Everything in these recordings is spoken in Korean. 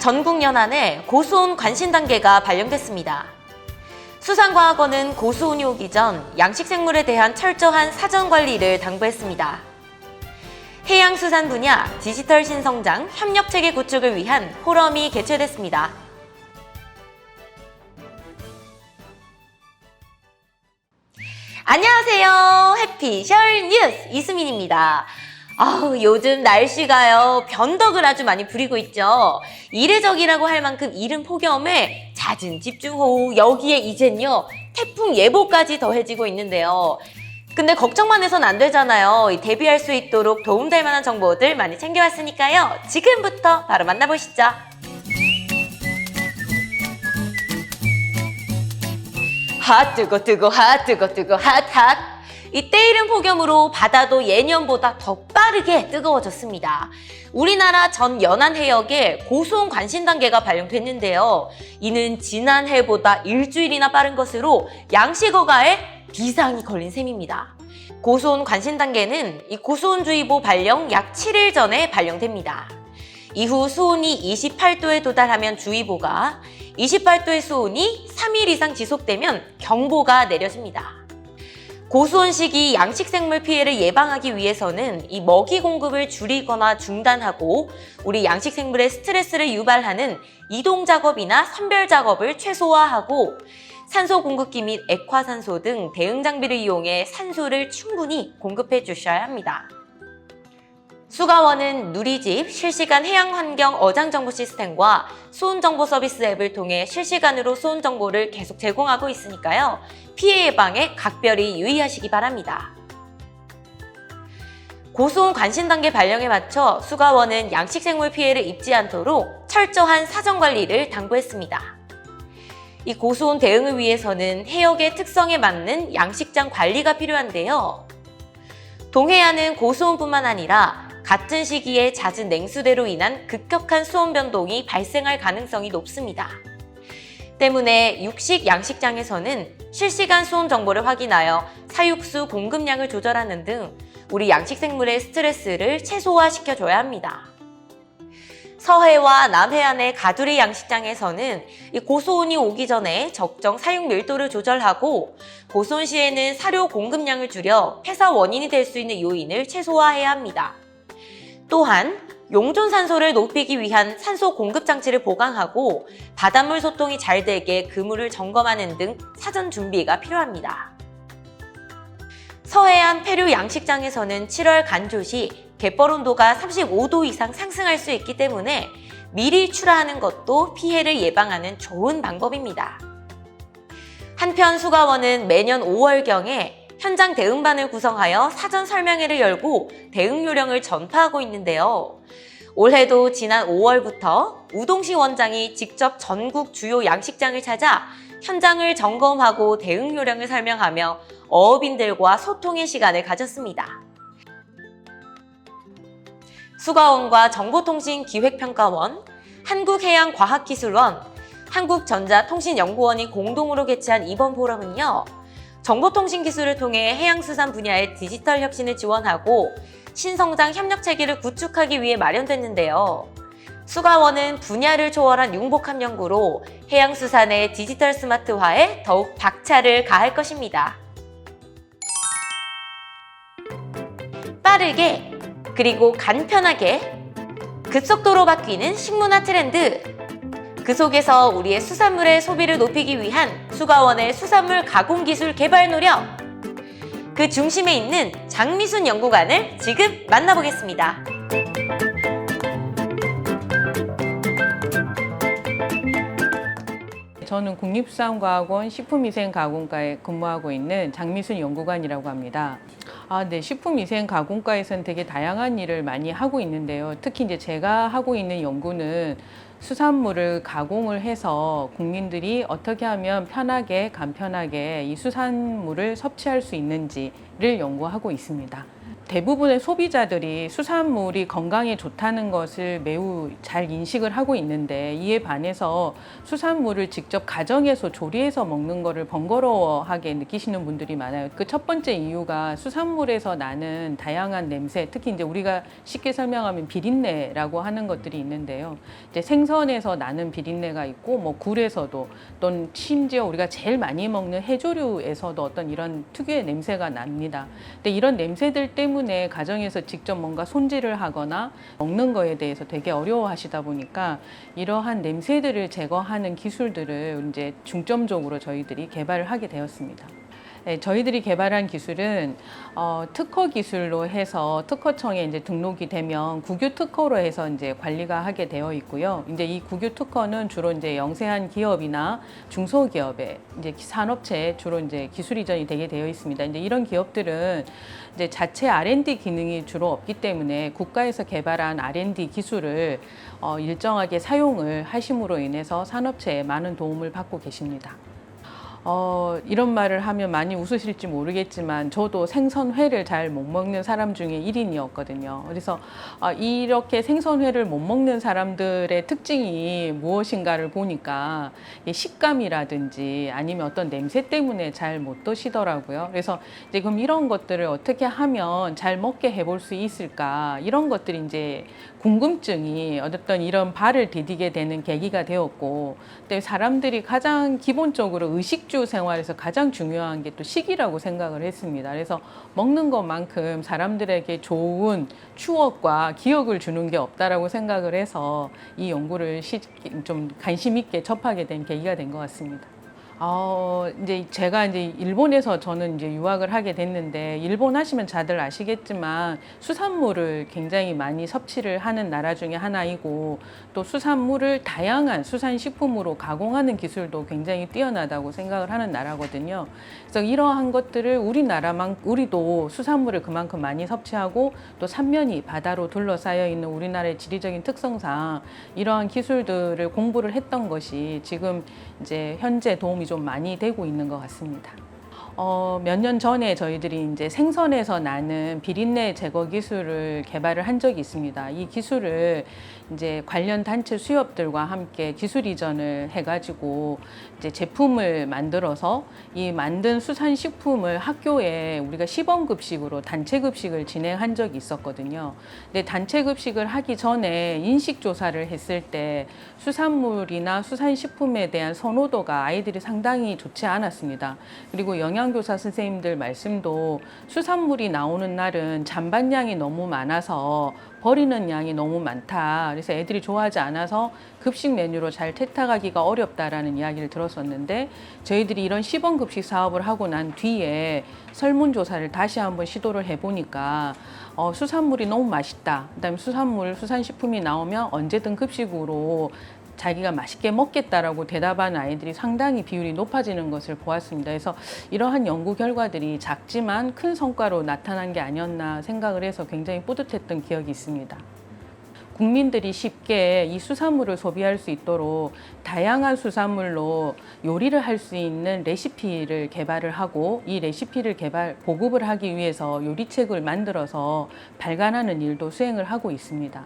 전국 연안에 고수온 관신 단계가 발령됐습니다. 수산과학원은 고수온이 오기 전 양식생물에 대한 철저한 사전 관리를 당부했습니다. 해양수산 분야 디지털 신성장 협력체계 구축을 위한 포럼이 개최됐습니다. 안녕하세요. 해피셜 뉴스 이수민입니다. 요즘 날씨가요 변덕을 아주 많이 부리고 있죠. 이례적이라고 할 만큼 이른 폭염에 잦은 집중호우, 여기에 이젠요 태풍 예보까지 더해지고 있는데요. 근데 걱정만 해서는 안 되잖아요. 대비할 수 있도록 도움될 만한 정보들 많이 챙겨왔으니까요. 지금부터 바로 만나보시죠. 핫 뜨거 뜨거 핫 뜨거 뜨거 핫. 이 때이른 폭염으로 바다도 예년보다 더 빠르게 뜨거워졌습니다. 우리나라 전 연안 해역에 고수온 관신 단계가 발령됐는데요. 이는 지난해보다 일주일이나 빠른 것으로 양식어가에 비상이 걸린 셈입니다. 고수온 관신 단계는 이 고수온주의보 발령 약 7일 전에 발령됩니다. 이후 수온이 28도에 도달하면 주의보가, 28도의 수온이 3일 이상 지속되면 경보가 내려집니다. 고수온 시기 양식생물 피해를 예방하기 위해서는 이 먹이 공급을 줄이거나 중단하고 우리 양식생물의 스트레스를 유발하는 이동 작업이나 선별 작업을 최소화하고 산소 공급기 및 액화산소 등 대응 장비를 이용해 산소를 충분히 공급해 주셔야 합니다. 수가원은 누리집 실시간 해양환경 어장정보 시스템과 수온정보 서비스 앱을 통해 실시간으로 수온 정보를 계속 제공하고 있으니까요. 피해 예방에 각별히 유의하시기 바랍니다. 고수온 관신 단계 발령에 맞춰 수가원은 양식생물 피해를 입지 않도록 철저한 사전관리를 당부했습니다. 이 고수온 대응을 위해서는 해역의 특성에 맞는 양식장 관리가 필요한데요. 동해안은 고수온뿐만 아니라 같은 시기에 잦은 냉수대로 인한 급격한 수온 변동이 발생할 가능성이 높습니다. 때문에 육식 양식장에서는 실시간 수온 정보를 확인하여 사육수 공급량을 조절하는 등 우리 양식생물의 스트레스를 최소화시켜줘야 합니다. 서해와 남해안의 가두리 양식장에서는 이 고수온이 오기 전에 적정 사육 밀도를 조절하고 고수온 시에는 사료 공급량을 줄여 폐사 원인이 될 수 있는 요인을 최소화해야 합니다. 또한 용존산소를 높이기 위한 산소 공급 장치를 보강하고 바닷물 소통이 잘 되게 그물을 점검하는 등 사전 준비가 필요합니다. 서해안 폐류 양식장에서는 7월 간조 시 갯벌 온도가 35도 이상 상승할 수 있기 때문에 미리 출하하는 것도 피해를 예방하는 좋은 방법입니다. 한편 수가원은 매년 5월경에 현장 대응반을 구성하여 사전 설명회를 열고 대응 요령을 전파하고 있는데요. 올해도 지난 5월부터 우동시 원장이 직접 전국 주요 양식장을 찾아 현장을 점검하고 대응 요령을 설명하며 어업인들과 소통의 시간을 가졌습니다. 수가원과 정보통신기획평가원, 한국해양과학기술원, 한국전자통신연구원이 공동으로 개최한 이번 포럼은요. 정보통신 기술을 통해 해양수산 분야의 디지털 혁신을 지원하고 신성장 협력체계를 구축하기 위해 마련됐는데요. 수가원은 분야를 초월한 융복합 연구로 해양수산의 디지털 스마트화에 더욱 박차를 가할 것입니다. 빠르게 그리고 간편하게 급속도로 바뀌는 식문화 트렌드, 그 속에서 우리의 수산물의 소비를 높이기 위한 수가원의 수산물 가공기술 개발 노력, 그 중심에 있는 장미순 연구관을 지금 만나보겠습니다. 저는 국립수산과학원 식품위생가공과에 근무하고 있는 장미순 연구관이라고 합니다. 네, 식품위생가공과에서는 되게 다양한 일을 많이 하고 있는데요. 특히 이제 제가 하고 있는 연구는 수산물을 가공을 해서 국민들이 어떻게 하면 편하게, 간편하게 이 수산물을 섭취할 수 있는지를 연구하고 있습니다. 대부분의 소비자들이 수산물이 건강에 좋다는 것을 매우 잘 인식을 하고 있는데, 이에 반해서 수산물을 직접 가정에서 조리해서 먹는 것을 번거로워하게 느끼시는 분들이 많아요. 그 첫 번째 이유가 수산물에서 나는 다양한 냄새, 특히 이제 우리가 쉽게 설명하면 비린내라고 하는 것들이 있는데요. 이제 생선에서 나는 비린내가 있고, 뭐 굴에서도, 또는 심지어 우리가 제일 많이 먹는 해조류에서도 어떤 이런 특유의 냄새가 납니다. 근데 이런 냄새들 때문에 가정에서 직접 뭔가 손질을 하거나 먹는 거에 대해서 되게 어려워하시다 보니까 이러한 냄새들을 제거하는 기술들을 이제 중점적으로 저희들이 개발을 하게 되었습니다. 네, 저희들이 개발한 기술은 특허 기술로 해서 특허청에 이제 등록이 되면 국유 특허로 해서 이제 관리가 하게 되어 있고요. 이제 이 국유 특허는 주로 이제 영세한 기업이나 중소기업에 이제 산업체에 주로 이제 기술 이전이 되게 되어 있습니다. 이제 이런 기업들은 이제 자체 R&D 기능이 주로 없기 때문에 국가에서 개발한 R&D 기술을 일정하게 사용을 하심으로 인해서 산업체에 많은 도움을 받고 계십니다. 이런 말을 하면 많이 웃으실지 모르겠지만 저도 생선회를 잘 못 먹는 사람 중에 1인이었거든요. 그래서 이렇게 생선회를 못 먹는 사람들의 특징이 무엇인가를 보니까 식감이라든지 아니면 어떤 냄새 때문에 잘 못 드시더라고요. 그래서 이제 그럼 이런 것들을 어떻게 하면 잘 먹게 해볼 수 있을까, 이런 것들이 이제 궁금증이 어떤 이런 발을 디디게 되는 계기가 되었고, 근데 사람들이 가장 기본적으로 의식주 생활에서 가장 중요한 게 또 식이라고 생각을 했습니다. 그래서 먹는 것만큼 사람들에게 좋은 추억과 기억을 주는 게 없다라고 생각을 해서 이 연구를 좀 관심 있게 접하게 된 계기가 된 것 같습니다. 이제 제가 이제 일본에서 저는 이제 유학을 하게 됐는데, 일본 하시면 다들 아시겠지만 수산물을 굉장히 많이 섭취를 하는 나라 중에 하나이고, 또 수산물을 다양한 수산식품으로 가공하는 기술도 굉장히 뛰어나다고 생각을 하는 나라거든요. 그래서 이러한 것들을 우리도 수산물을 그만큼 많이 섭취하고, 또 삼면이 바다로 둘러싸여 있는 우리나라의 지리적인 특성상 이러한 기술들을 공부를 했던 것이 지금 이제 현재 도움이 좀 많이 되고 있는 것 같습니다. 몇 년 전에 저희들이 이제 생선에서 나는 비린내 제거 기술을 개발을 한 적이 있습니다. 이 기술을 이제 관련 단체 수협들과 함께 기술 이전을 해가지고 이제 제품을 만들어서 이 만든 수산식품을 학교에 우리가 시범급식으로 단체급식을 진행한 적이 있었거든요. 근데 단체급식을 하기 전에 인식조사를 했을 때 수산물이나 수산식품에 대한 선호도가 아이들이 상당히 좋지 않았습니다. 그리고 영양교사 선생님들 말씀도 수산물이 나오는 날은 잔반량이 너무 많아서 버리는 양이 너무 많다. 그래서 애들이 좋아하지 않아서 급식 메뉴로 잘 채택하기가 어렵다라는 이야기를 들었었는데, 저희들이 이런 시범급식 사업을 하고 난 뒤에 설문조사를 다시 한번 시도를 해보니까 수산물이 너무 맛있다. 그다음에 수산식품이 나오면 언제든 급식으로 자기가 맛있게 먹겠다라고 대답하는 아이들이 상당히 비율이 높아지는 것을 보았습니다. 그래서 이러한 연구 결과들이 작지만 큰 성과로 나타난 게 아니었나 생각을 해서 굉장히 뿌듯했던 기억이 있습니다. 국민들이 쉽게 이 수산물을 소비할 수 있도록 다양한 수산물로 요리를 할 수 있는 레시피를 개발을 하고, 이 레시피를 보급을 하기 위해서 요리책을 만들어서 발간하는 일도 수행을 하고 있습니다.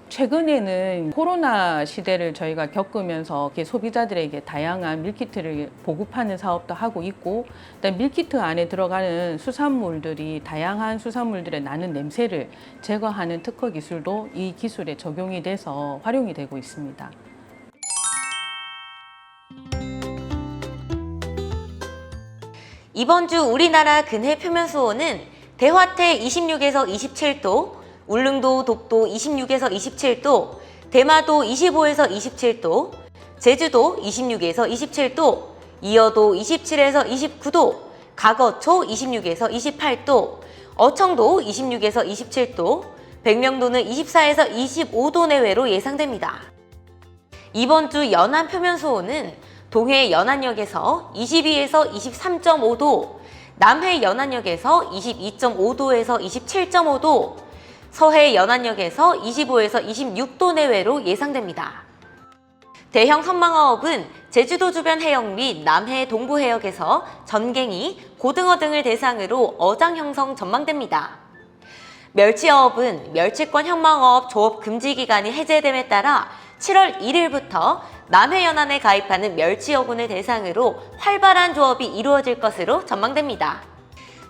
최근에는 코로나 시대를 저희가 겪으면서 소비자들에게 다양한 밀키트를 보급하는 사업도 하고 있고, 그다음 밀키트 안에 들어가는 수산물들이 다양한 수산물들의 나는 냄새를 제거하는 특허 기술도 이 기술에 적용이 돼서 활용이 되고 있습니다. 이번 주 우리나라 근해 표면 수온은 대화태 26에서 27도, 울릉도, 독도 26에서 27도, 대마도 25에서 27도, 제주도 26에서 27도, 이어도 27에서 29도, 가거초 26에서 28도, 어청도 26에서 27도, 백령도는 24에서 25도 내외로 예상됩니다. 이번 주 연안 표면 수온은 동해 연안역에서 22에서 23.5도, 남해 연안역에서 22.5도에서 27.5도, 서해 연안역에서 25에서 26도 내외로 예상됩니다. 대형 선망어업은 제주도 주변 해역 및 남해 동부 해역에서 전갱이, 고등어 등을 대상으로 어장 형성 전망됩니다. 멸치어업은 멸치권 형망어업 조업 금지 기간이 해제됨에 따라 7월 1일부터 남해연안에 가입하는 멸치어군을 대상으로 활발한 조업이 이루어질 것으로 전망됩니다.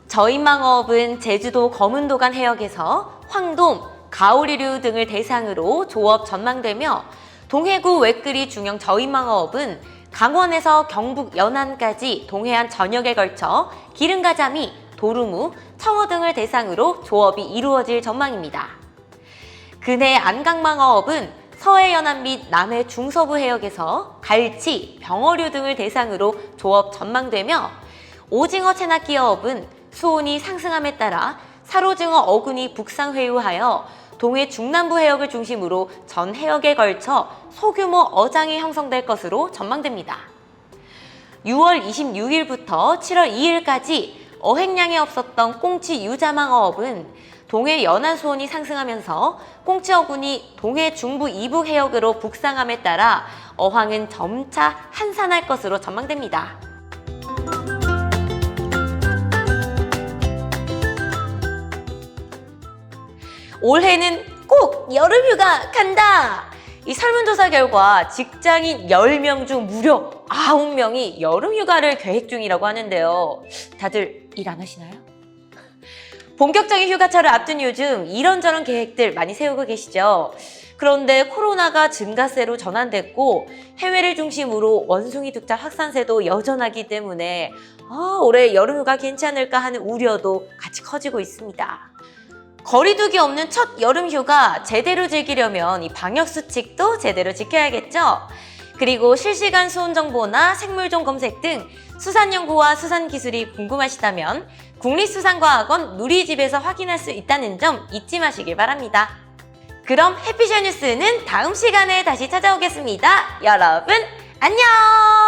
저인망어업은 제주도 거문도간 해역에서 황돔, 가오리류 등을 대상으로 조업 전망되며 동해구 외끄리 중형 저인망어업은 강원에서 경북 연안까지 동해안 전역에 걸쳐 기름가자미, 도루묵, 청어 등을 대상으로 조업이 이루어질 전망입니다. 근해 안강망어업은 서해 연안 및 남해 중서부 해역에서 갈치, 병어류 등을 대상으로 조업 전망되며 오징어 채낚기어업은 수온이 상승함에 따라 사로징어 어군이 북상 회유하여 동해 중남부 해역을 중심으로 전 해역에 걸쳐 소규모 어장이 형성될 것으로 전망됩니다. 6월 26일부터 7월 2일까지 어획량이 없었던 꽁치 유자망어업은 동해 연안 수온이 상승하면서 꽁치 어군이 동해 중부 이북 해역으로 북상함에 따라 어항은 점차 한산할 것으로 전망됩니다. 올해는 꼭 여름휴가 간다! 이 설문조사 결과 직장인 10명 중 무려 9명이 여름휴가를 계획 중이라고 하는데요. 다들 일 안 하시나요? 본격적인 휴가철을 앞둔 요즘 이런저런 계획들 많이 세우고 계시죠? 그런데 코로나가 증가세로 전환됐고 해외를 중심으로 원숭이 득자 확산세도 여전하기 때문에 올해 여름휴가 괜찮을까 하는 우려도 같이 커지고 있습니다. 거리두기 없는 첫 여름휴가 제대로 즐기려면 이 방역수칙도 제대로 지켜야겠죠? 그리고 실시간 수온 정보나 생물종 검색 등 수산연구와 수산기술이 궁금하시다면 국립수산과학원 누리집에서 확인할 수 있다는 점 잊지 마시길 바랍니다. 그럼 해피쇼 뉴스는 다음 시간에 다시 찾아오겠습니다. 여러분 안녕!